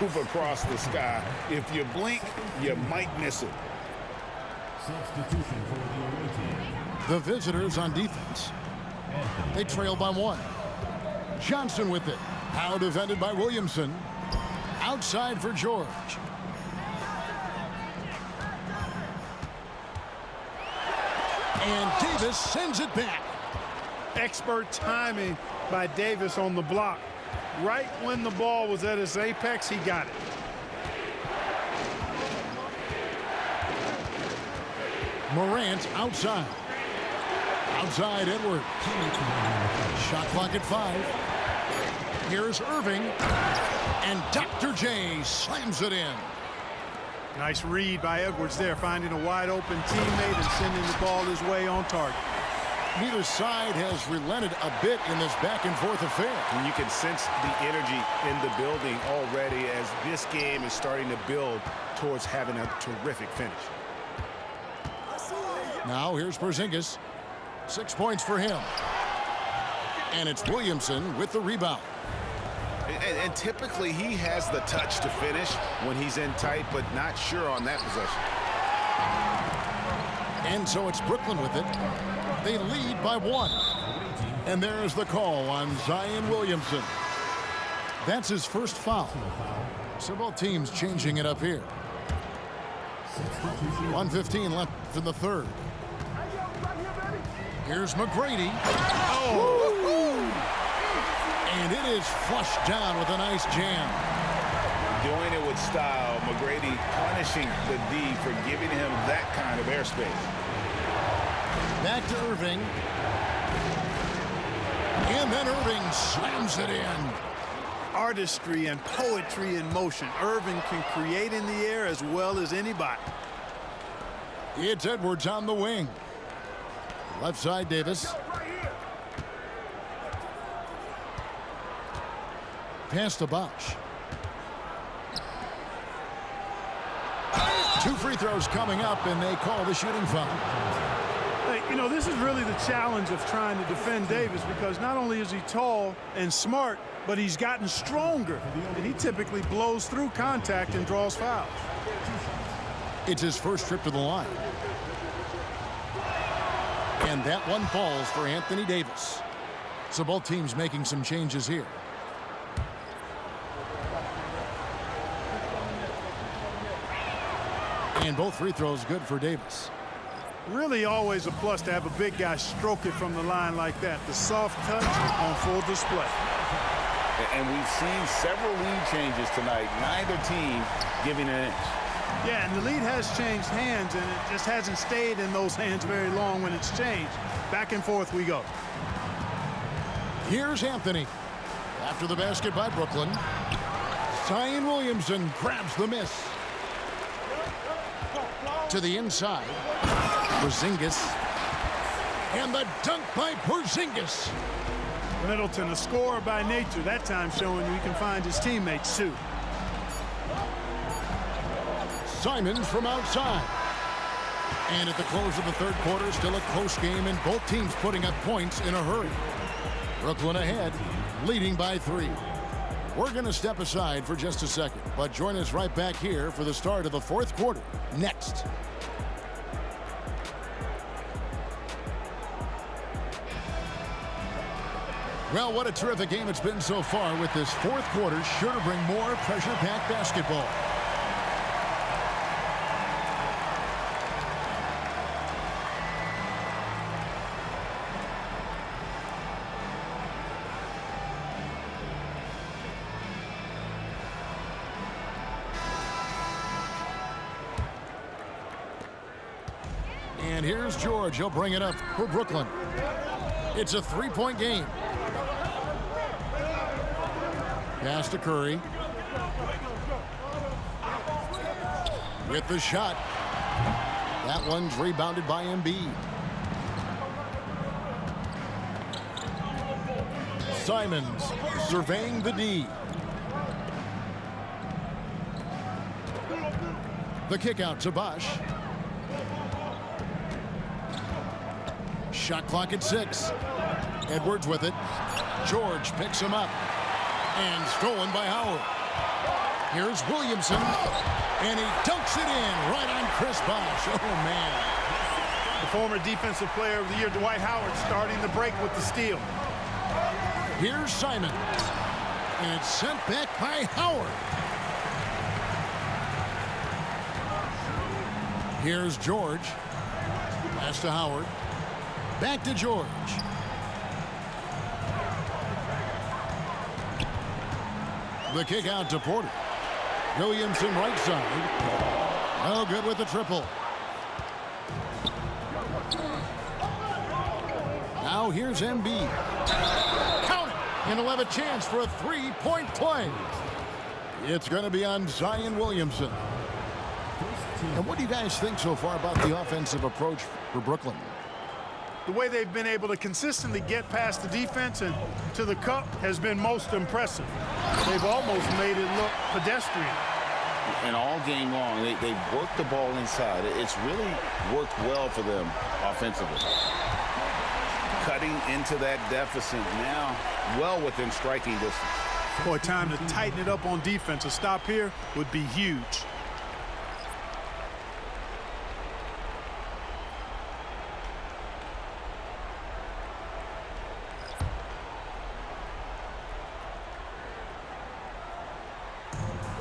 move across the sky. If you blink, you might miss it. Substitution for the away team. The visitors on defense. They trail by 1. Johnson with it. Now defended by Williamson. Outside for George. And Davis sends it back. Expert timing by Davis on the block. Right when the ball was at its apex, he got it. Morant outside. Outside Edwards. Shot clock at 5. Here's Irving. And Dr. J slams it in. Nice read by Edwards there, finding a wide open teammate and sending the ball his way on target. Neither side has relented a bit in this back-and-forth affair. And you can sense the energy in the building already as this game is starting to build towards having a terrific finish. Now here's Porzingis. 6 points for him. And it's Williamson with the rebound. And typically he has the touch to finish when he's in tight, but not sure on that possession. And so it's Brooklyn with it. They lead by 1. And there's the call on Zion Williamson. That's his first foul. So both teams changing it up here. 1:15 left in the third. Here's McGrady. Oh! And it is flushed down with a nice jam. Doing it with style. McGrady punishing the D for giving him that kind of airspace. Back to Irving. And then Irving slams it in. Artistry and poetry in motion. Irving can create in the air as well as anybody. It's Edwards on the wing. Left side, Davis. Pass to Bosch. 2 free throws coming up, and they call the shooting foul. Hey, you know, this is really the challenge of trying to defend Davis, because not only is he tall and smart, but he's gotten stronger. And he typically blows through contact and draws fouls. It's his first trip to the line. And that one falls for Anthony Davis. So both teams making some changes here. And both free throws good for Davis. Really always a plus to have a big guy stroke it from the line like that. The soft touch on full display. And we've seen several lead changes tonight. Neither team giving an inch. Yeah, and the lead has changed hands, and it just hasn't stayed in those hands very long when it's changed. Back and forth we go. Here's Anthony. After the basket by Brooklyn, Zion Williamson grabs the miss. To the inside, Porzingis. And the dunk by Porzingis. Middleton, a scorer by nature, that time showing he can find his teammates too. Simons from outside. And at the close of the third quarter, still a close game, and both teams putting up points in a hurry. Brooklyn ahead, leading by 3. We're going to step aside for just a second, but join us right back here for the start of the fourth quarter next. Well, what a terrific game it's been so far, with this fourth quarter sure to bring more pressure-packed basketball. And here's George. He'll bring it up for Brooklyn. It's a 3-point game. Pass to Curry. With the shot. That one's rebounded by Embiid. Simons surveying the D. The kick out to Bosch. Shot clock at 6. Edwards with it. George picks him up. And stolen by Howard. Here's Williamson, and he dunks it in right on Chris Bosh. Oh, man. The former Defensive Player of the Year, Dwight Howard, starting the break with the steal. Here's Simons, and it's sent back by Howard. Here's George. Pass to Howard. Back to George. The kick out to Porter. Williamson right side. No good with the triple. Now here's Embiid. Count it! And he'll have a chance for a three-point play. It's going to be on Zion Williamson. And what do you guys think so far about the offensive approach for Brooklyn? The way they've been able to consistently get past the defense and to the cup has been most impressive. They've almost made it look pedestrian. And all game long, they worked the ball inside. It's really worked well for them offensively. Cutting into that deficit now, well within striking distance. Boy, time to tighten it up on defense. A stop here would be huge.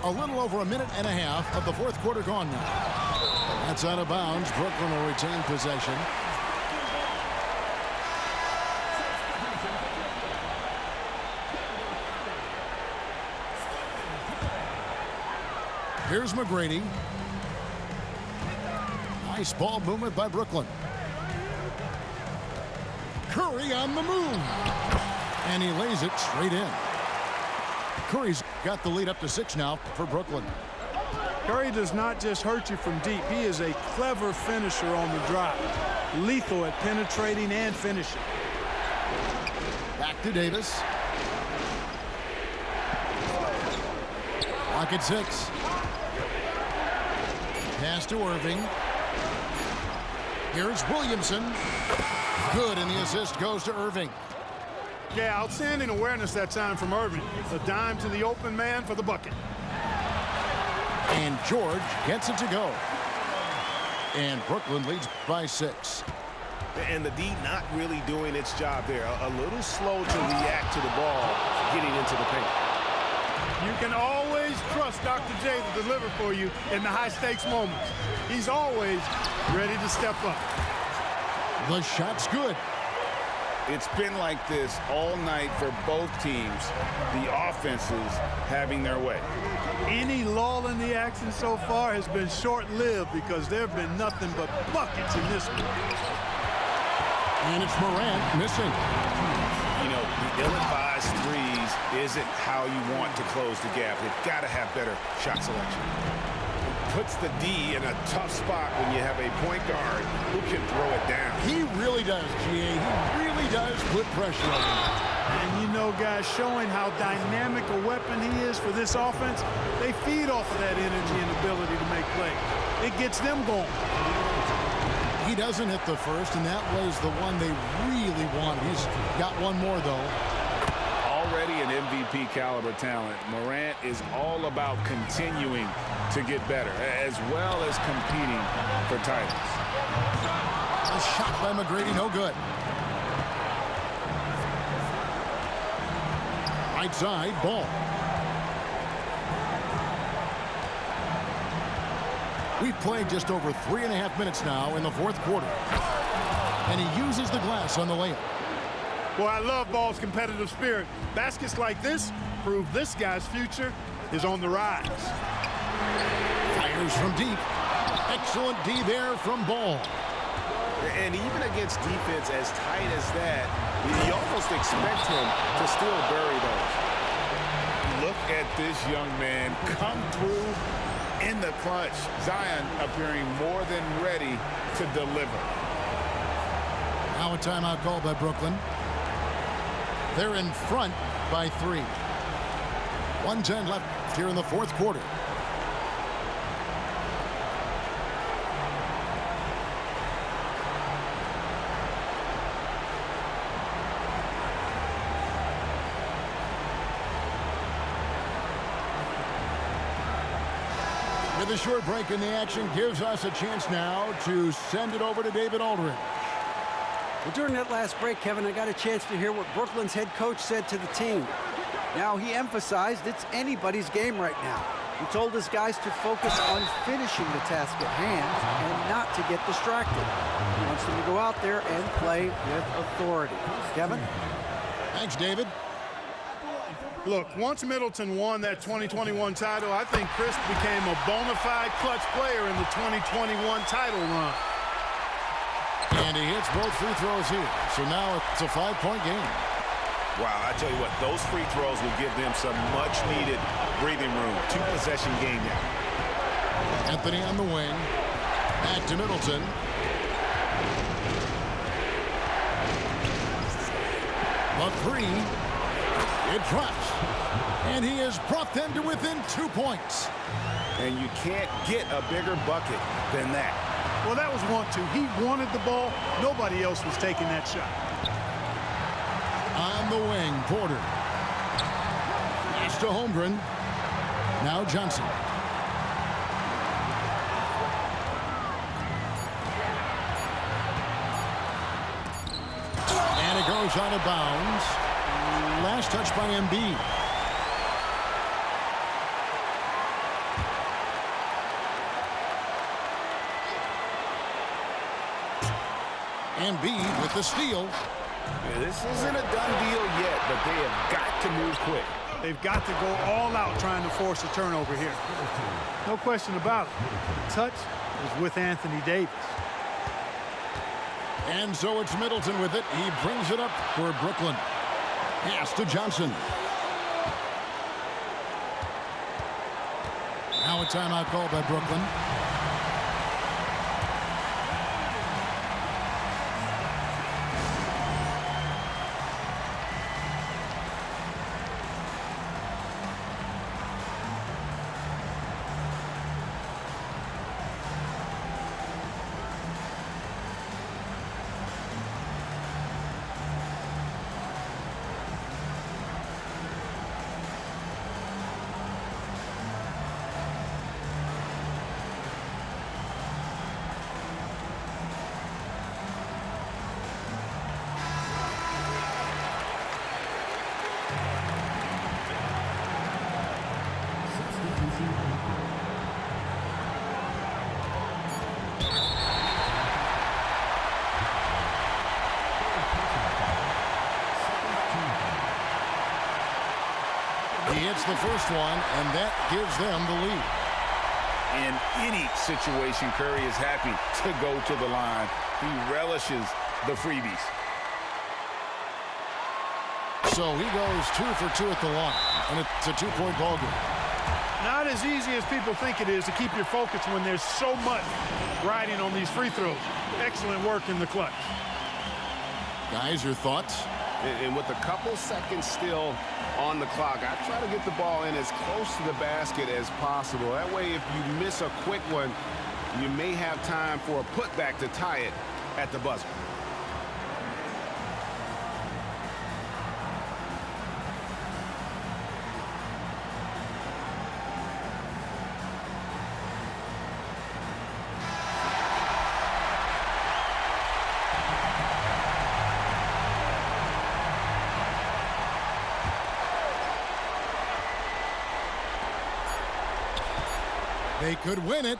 A little over a minute and a half of the fourth quarter gone now. That's out of bounds. Brooklyn will retain possession. Here's McGrady. Nice ball movement by Brooklyn. Curry on the move. And he lays it straight in. Curry's got the lead up to 6 now for Brooklyn. Curry does not just hurt you from deep. He is a clever finisher on the drive. Lethal at penetrating and finishing. Back to Davis. Clock at 6. Pass to Irving. Here's Williamson. Good, and the assist goes to Irving. Yeah, outstanding awareness that time from Irving. A dime to the open man for the bucket. And George gets it to go. And Brooklyn leads by 6. And the D not really doing its job there. A little slow to react to the ball getting into the paint. You can always trust Dr. J to deliver for you in the high-stakes moments. He's always ready to step up. The shot's good. It's been like this all night for both teams. The offenses having their way. Any lull in the action so far has been short-lived because there have been nothing but buckets in this one. And it's Morant missing. You know, the ill-advised threes isn't how you want to close the gap. They've got to have better shot selection. It puts the D in a tough spot when you have a point guard who can throw it down. He really does, GA. He really does put pressure on him. And you know, guys, showing how dynamic a weapon he is for this offense, they feed off of that energy and ability to make plays. It gets them going. He doesn't hit the first, and that was the one they really wanted. He's got one more, though. Already an MVP caliber talent, Morant is all about continuing to get better, as well as competing for titles. A shot by McGrady, no good. Right side, Ball. We've played just over 3.5 minutes now in the fourth quarter. And he uses the glass on the layup. Boy, I love Ball's competitive spirit. Baskets like this prove this guy's future is on the rise. Fires from deep. Excellent D there from Ball. And even against defense as tight as that, you almost expect him to still bury those. Look at this young man come through in the clutch. Zion appearing more than ready to deliver. Now a timeout called by Brooklyn. They're in front by 3. 1:10 left here in the fourth quarter. With a short break in the action gives us a chance now to send it over to David Aldridge. Well, during that last break, Kevin, I got a chance to hear what Brooklyn's head coach said to the team. Now, he emphasized it's anybody's game right now. He told his guys to focus on finishing the task at hand and not to get distracted. He wants them to go out there and play with authority. Kevin? Thanks, David. Look, once Middleton won that 2021 title, I think Chris became a bona fide clutch player in the 2021 title run. And he hits both free throws here. So now it's a 5-point game. Wow, I tell you what, those free throws will give them some much-needed breathing room. 2-possession game now. Anthony on the wing. Back to Middleton. A three. It drops. And he has brought them to within 2 points. And you can't get a bigger bucket than that. Well, that was 1-2. He wanted the ball. Nobody else was taking that shot. On the wing, Porter. Pass to Holmgren. Now Johnson. And it goes out of bounds. Last touch by Embiid. Embiid with the steal. Yeah, this isn't a done deal yet, but they have got to move quick. They've got to go all out trying to force a turnover here. No question about it. The touch is with Anthony Davis. And so it's Middleton with it. He brings it up for Brooklyn. Pass to Johnson. Now a timeout call by Brooklyn. He hits the first one, and that gives them the lead. In any situation, Curry is happy to go to the line. He relishes the freebies. So he goes 2 for 2 at the line, and it's a 2-point ball game. Not as easy as people think it is to keep your focus when there's so much riding on these free throws. Excellent work in the clutch. Guys, your thoughts? And with a couple seconds still on the clock, I try to get the ball in as close to the basket as possible. That way, if you miss a quick one, you may have time for a putback to tie it at the buzzer. They could win it.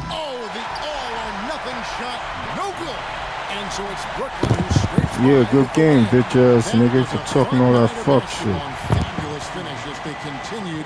Oh, the all-or-nothing shot. No good. And so it's Brooklyn who scrapes by. Yeah, good game, bitch ass nigga, for talking all that fuck shit. Fabulous finish as they continued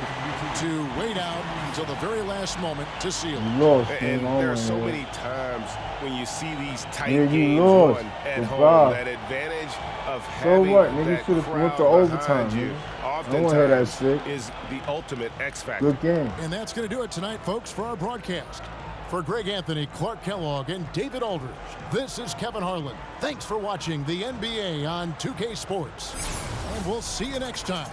to wait out until the very last moment to seal. Lost, And man. there are so many times when you see these tight Yeah, you games lost. run at Good home, vibe. that advantage of So having what? Niggas that should've went to crowd overtime, behind you nigga. I don't wanna hear that oftentimes shit. is the ultimate X factor. Good game. And that's going to do it tonight, folks, for our broadcast. For Greg Anthony, Clark Kellogg, and David Aldridge, this is Kevin Harlan. Thanks for watching the NBA on 2K Sports. And we'll see you next time.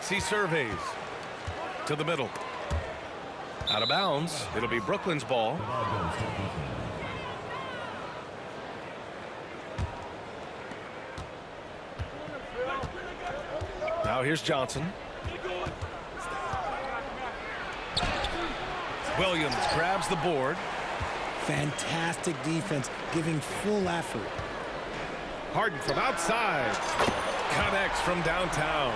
Maxey surveys. To the middle. Out of bounds. It'll be Brooklyn's ball. Now here's Johnson. Williams grabs the board. Fantastic defense, giving full effort. Harden from outside. Connects from downtown.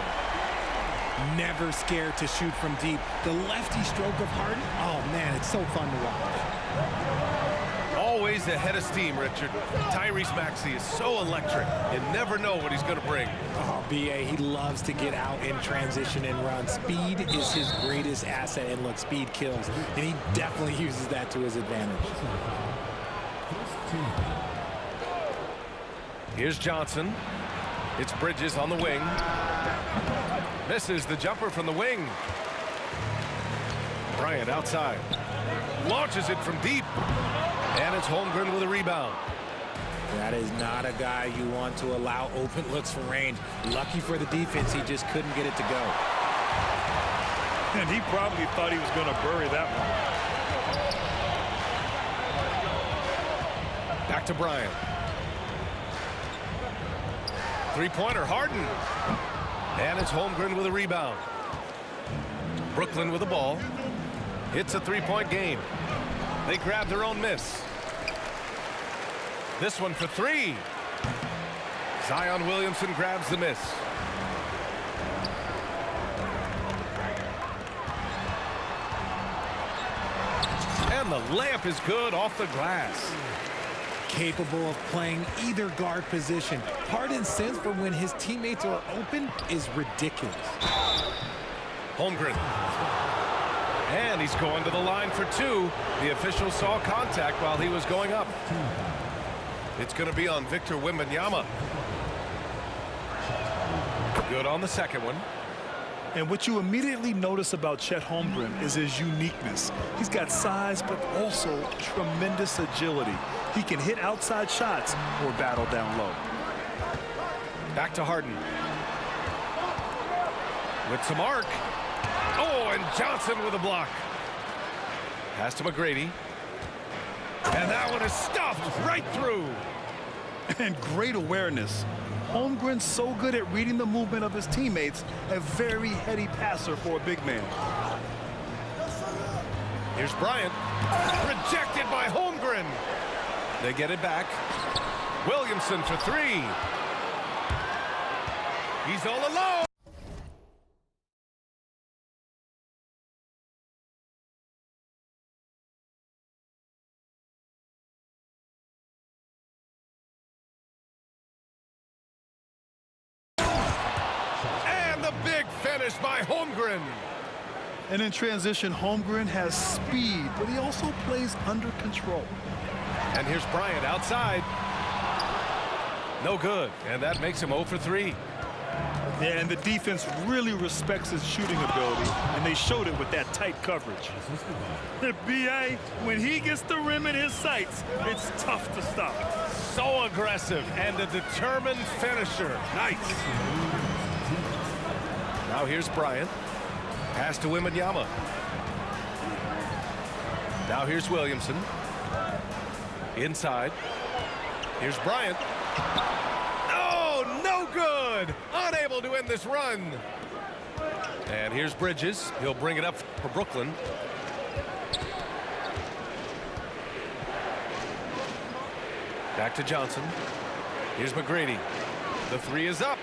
Never scared to shoot from deep. The lefty stroke of Harden, oh man, it's so fun to watch. Always ahead of steam, Richard. Tyrese Maxey is so electric. You never know what he's going to bring. Oh, B.A., he loves to get out in transition and run. Speed is his greatest asset, and look, speed kills. And he definitely uses that to his advantage. Here's Johnson. It's Bridges on the wing. Misses the jumper from the wing. Bryant outside. Launches it from deep. And it's Holmgren with a rebound. That is not a guy you want to allow open looks from range. Lucky for the defense, he just couldn't get it to go. And he probably thought he was going to bury that one. Back to Bryant. Three-pointer, Harden. And it's Holmgren with a rebound. Brooklyn with the ball. It's a three-point game. They grab their own miss. This one for three. Zion Williamson grabs the miss. And the layup is good off the glass. Capable of playing either guard position. Harden's sense for when his teammates are open is ridiculous. Holmgren. And he's going to the line for two. The official saw contact while he was going up. It's going to be on Victor Wembanyama. Good on the second one. And what you immediately notice about Chet Holmgren is his uniqueness. He's got size, but also tremendous agility. He can hit outside shots or battle down low. Back to Harden. With some arc. Oh, and Johnson with a block. Pass to McGrady. And that one is stuffed right through. And great awareness. Holmgren's so good at reading the movement of his teammates, a very heady passer for a big man. Here's Bryant. Rejected by Holmgren. They get it back. Williamson for three. He's all alone. Finished by Holmgren. And in transition, Holmgren has speed, but he also plays under control. And here's Bryant outside. No good, and that makes him 0 for 3. Yeah, and the defense really respects his shooting ability, and they showed it with that tight coverage. B.A., when he gets the rim in his sights, it's tough to stop. So aggressive and a determined finisher. Nice. Now here's Bryant. Pass to Wembanyama. Now here's Williamson. Inside. Here's Bryant. Oh, no good. Unable to end this run. And here's Bridges. He'll bring it up for Brooklyn. Back to Johnson. Here's McGrady. The three is up.